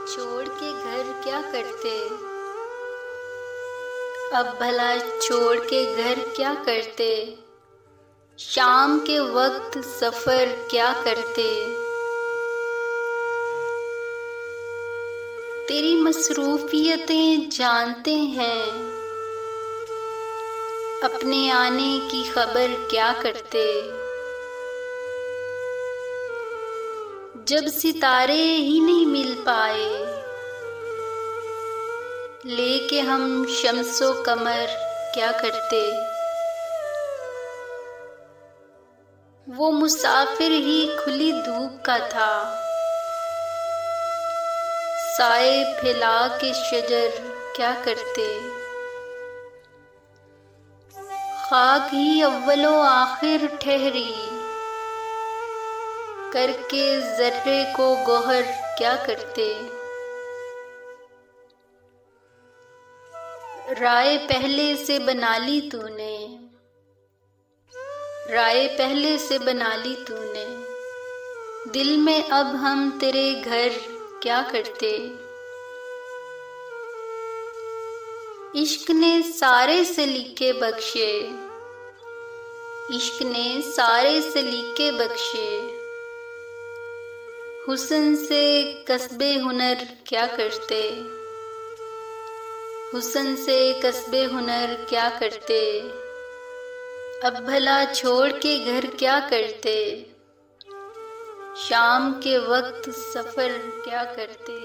छोड़ के घर क्या करते। अब भला छोड़ के घर क्या करते। शाम के वक्त सफर क्या करते। तेरी मसरूफियतें जानते हैं, अपने आने की खबर क्या करते। जब सितारे ही नहीं मिल पाए, लेके हम शम्सो कमर क्या करते। वो मुसाफिर ही खुली धूप का था, साए फैला के शजर क्या करते। खाक ही अव्वलो आखिर ठहरी, करके जर्रे को गोहर क्या करते। राय पहले से बना ली तूने, राय पहले से बना ली तूने। दिल में अब हम तेरे घर क्या करते। इश्क ने सारे सलीके बख्शे, इश्क ने सारे सलीके बख्शे। हुस्न से कस्बे हुनर क्या करते, हुस्न से कस्बे हुनर क्या करते। अब भला छोड़ के घर क्या करते, शाम के वक्त सफर क्या करते।